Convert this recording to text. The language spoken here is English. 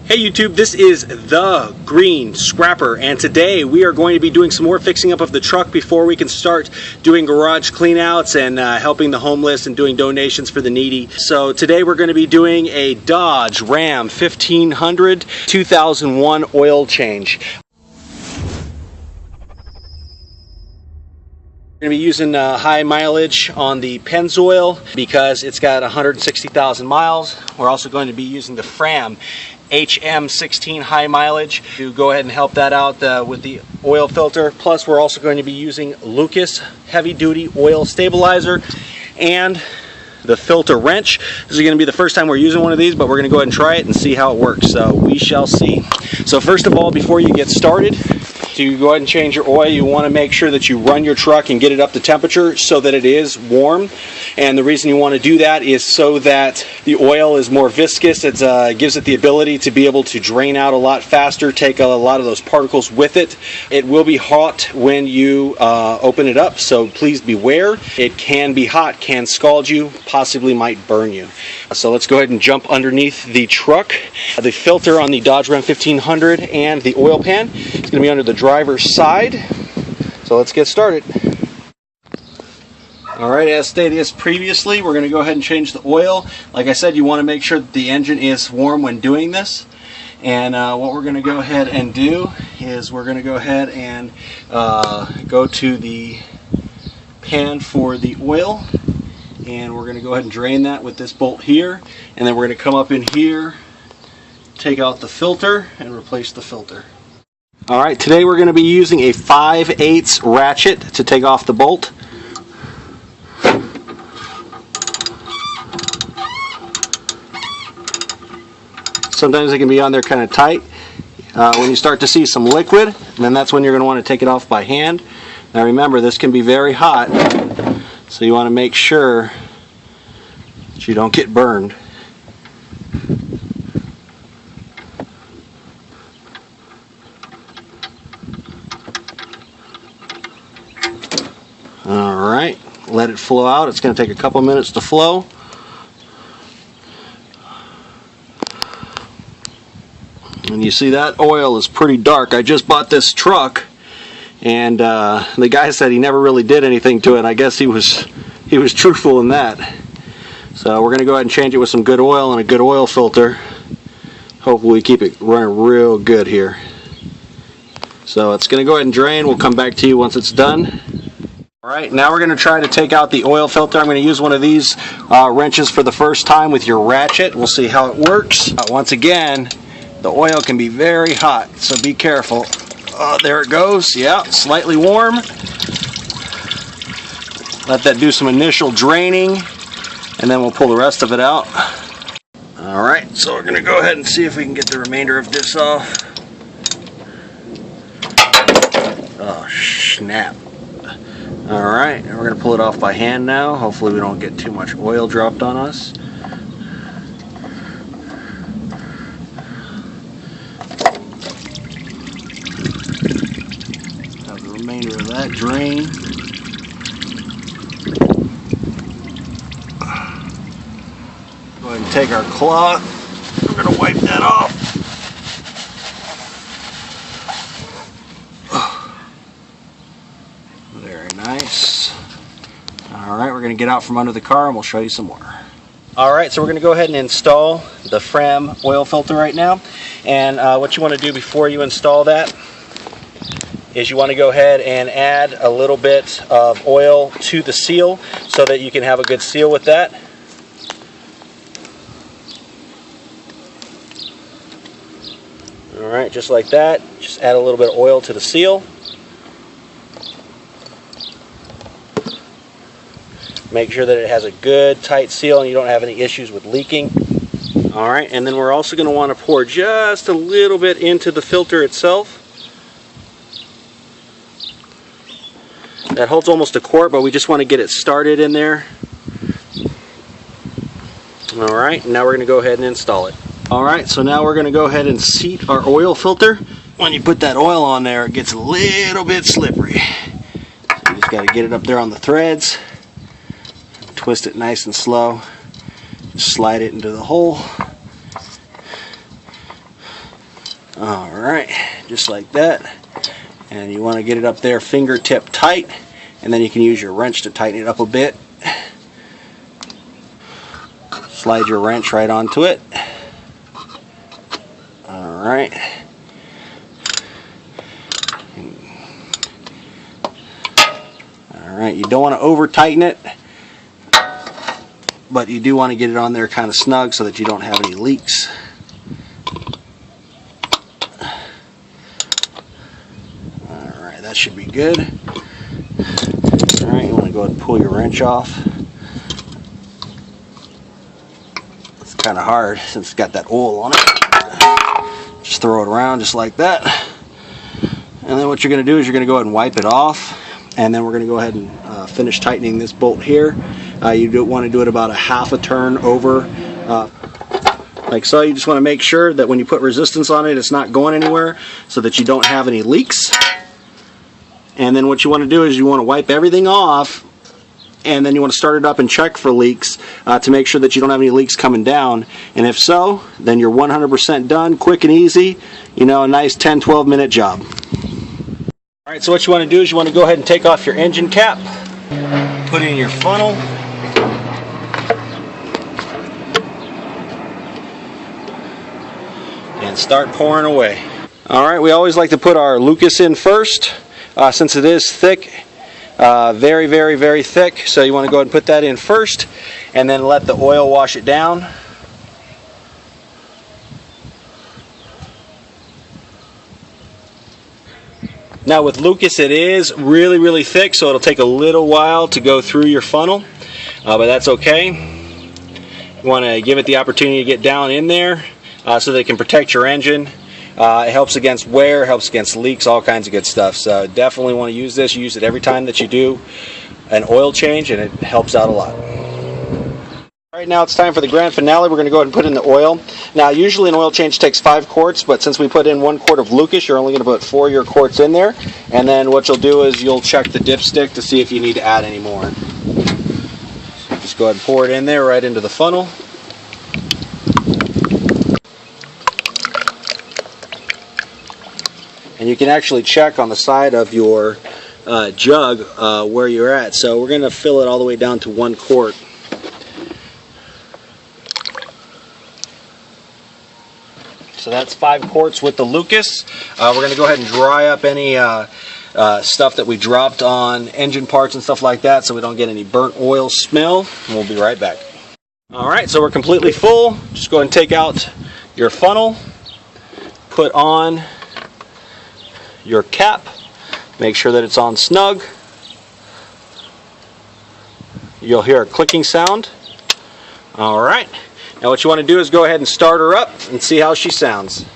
Hey YouTube, this is the Green Scrapper, and today we are going to be doing some more fixing up of the truck before we can start doing garage cleanouts and helping the homeless and doing donations for the needy. So today we're going to be doing a Dodge Ram 1500 2001 oil change. We're going to be using high mileage on the Penzoil because it's got 160,000 miles. We're also going to be using the Fram HM16 high mileage to go ahead and help that out with the oil filter. Plus we're also going to be using Lucas heavy duty oil stabilizer and the filter wrench. This is going to be the first time we're using one of these, but we're going to go ahead and try it and see how it works. So we shall see. So first of all, before you get started, to go ahead and change your oil, you want to make sure that you run your truck and get it up to temperature so that it is warm. And the reason you want to do that is so that the oil is more viscous. It gives it the ability to be able to drain out a lot faster, take a lot of those particles with it. It will be hot when you open it up, so please beware. It can be hot, can scald you, possibly might burn you. So let's go ahead and jump underneath the truck. The filter on the Dodge Ram 1500 and the oil pan is going to be under the driver's side. So let's get started. Alright, as stated previously, we're going to go ahead and change the oil. Like I said, you want to make sure that the engine is warm when doing this. And what we're going to go ahead and do is we're going to go ahead and go to the pan for the oil. And we're going to go ahead and drain that with this bolt here. And then we're going to come up in here, take out the filter, and replace the filter. Alright, today we're going to be using a 5/8 ratchet to take off the bolt. Sometimes it can be on there kind of tight. When you start to see some liquid, then that's when you're going to want to take it off by hand. Now remember, this can be very hot, so you want to make sure that you don't get burned. Alright, let it flow out. It's going to take a couple minutes to flow. And you see that oil is pretty dark. I just bought this truck, and the guy said he never really did anything to it. I guess he was truthful in that. So we're going to go ahead and change it with some good oil and a good oil filter. Hopefully we keep it running real good here. So it's going to go ahead and drain. We'll come back to you once it's done. Alright, now we're going to try to take out the oil filter. I'm going to use one of these wrenches for the first time with your ratchet. We'll see how it works. Once again, the oil can be very hot, so be careful. There it goes. Yeah, slightly warm. Let that do some initial draining, and then we'll pull the rest of it out. Alright, so we're going to go ahead and see if we can get the remainder of this off. Oh, snap. Alright, we're going to pull it off by hand now. Hopefully we don't get too much oil dropped on us. Have the remainder of that drain. Go ahead and take our cloth. We're going to wipe that off. Very nice. Alright, we're going to get out from under the car and we'll show you some more. Alright, so we're going to go ahead and install the Fram oil filter right now. And what you want to do before you install that is you want to go ahead and add a little bit of oil to the seal so that you can have a good seal with that. Alright, just like that. Just add a little bit of oil to the seal. Make sure that it has a good tight seal and you don't have any issues with leaking. Alright, and then we're also going to want to pour just a little bit into the filter itself. That holds almost a quart, but we just want to get it started in there. Alright, now we're going to go ahead and install it. Alright, so now we're going to go ahead and seat our oil filter. When you put that oil on there, it gets a little bit slippery. So you just got to get it up there on the threads. Twist it nice and slow. Slide it into the hole. Alright, just like that. And you want to get it up there fingertip tight, and then you can use your wrench to tighten it up a bit. Slide your wrench right onto it. Alright. Alright, you don't want to over tighten it, but you do want to get it on there kind of snug so that you don't have any leaks. Alright, that should be good. Alright, you want to go ahead and pull your wrench off. It's kind of hard since it's got that oil on it. Just throw it around just like that. And then what you're going to do is you're going to go ahead and wipe it off. And then we're going to go ahead and finish tightening this bolt here. You want to do it about a half a turn over. Like so. You just want to make sure that when you put resistance on it, it's not going anywhere so that you don't have any leaks. And then what you want to do is you want to wipe everything off, and then you want to start it up and check for leaks to make sure that you don't have any leaks coming down. And if so, then you're 100% done, quick and easy. You know, a nice 10-12 minute job. Alright, so what you want to do is you want to go ahead and take off your engine cap, put it in your funnel, and start pouring away. Alright, we always like to put our Lucas in first, since it is thick, very, very, very thick. So you want to go ahead and put that in first, and then let the oil wash it down. Now with Lucas, it is really, really thick, so it'll take a little while to go through your funnel, but that's okay. You want to give it the opportunity to get down in there so that it can protect your engine. It helps against wear, helps against leaks, all kinds of good stuff. So definitely want to use this. Use it every time that you do an oil change, and it helps out a lot. Alright, now it's time for the grand finale. We're going to go ahead and put in the oil. Now usually an oil change takes 5 quarts, but since we put in 1 quart of Lucas, you're only going to put 4 of your quarts in there. And then what you'll do is you'll check the dipstick to see if you need to add any more. So just go ahead and pour it in there right into the funnel. And you can actually check on the side of your jug where you're at. So we're going to fill it all the way down to 1 quart. So that's 5 quarts with the Lucas. We're going to go ahead and dry up any stuff that we dropped on engine parts and stuff like that so we don't get any burnt oil smell. And we'll be right back. Alright, so we're completely full. Just go ahead and take out your funnel. Put on your cap. Make sure that it's on snug. You'll hear a clicking sound. Alright. Now what you want to do is go ahead and start her up and see how she sounds.